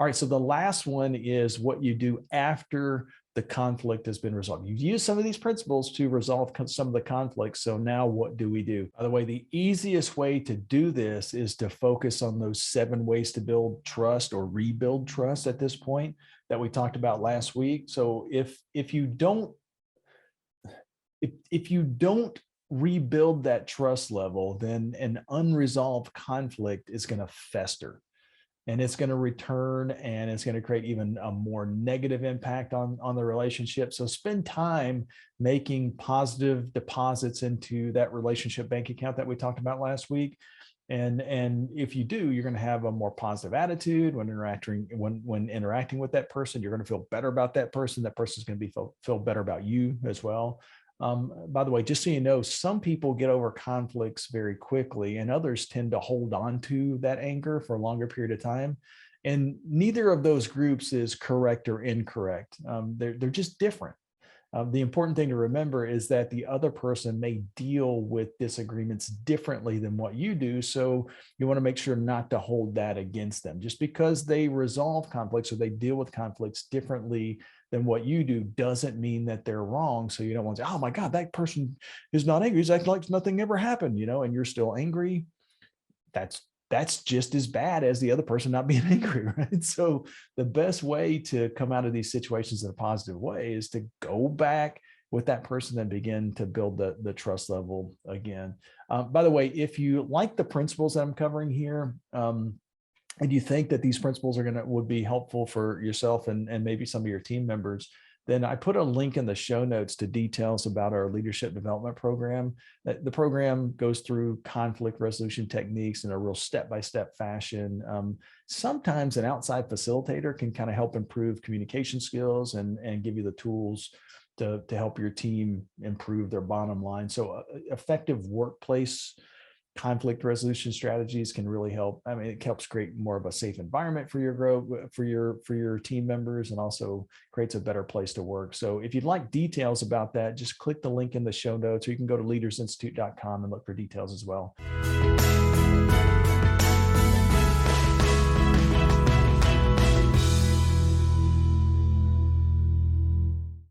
All right, so the last one is what you do after the conflict has been resolved. You've used some of these principles to resolve some of the conflicts. So now what do we do? By the way, the easiest way to do this is to focus on those 7 ways to build trust or rebuild trust at this point that we talked about last week. So if you don't rebuild that trust level, then an unresolved conflict is going to fester, and it's going to return, and it's going to create even a more negative impact on the relationship. So spend time making positive deposits into that relationship bank account that we talked about last week. And if you do, you're going to have a more positive attitude when interacting with that person. You're going to feel better about that person. That person's going to feel better about you as well. By the way, just so you know, some people get over conflicts very quickly, and others tend to hold on to that anger for a longer period of time. And neither of those groups is correct or incorrect. They're just different. The important thing to remember is that the other person may deal with disagreements differently than what you do. So you want to make sure not to hold that against them. Just because they resolve conflicts or they deal with conflicts differently than what you do doesn't mean that they're wrong. So you don't want to say, oh my God, that person is not angry. He's acting like nothing ever happened, and you're still angry. That's just as bad as the other person not being angry, right? So the best way to come out of these situations in a positive way is to go back with that person and begin to build the trust level again. By the way, if you like the principles that I'm covering here, and you think that these principles would be helpful for yourself and maybe some of your team members, then I put a link in the show notes to details about our leadership development program. The program goes through conflict resolution techniques in a real step-by-step fashion. Sometimes an outside facilitator can kind of help improve communication skills and give you the tools to help your team improve their bottom line. So effective workplace conflict resolution strategies can really help. I mean, it helps create more of a safe environment for your growth, for your team members, and also creates a better place to work. So if you'd like details about that, just click the link in the show notes, or you can go to leadersinstitute.com and look for details as well.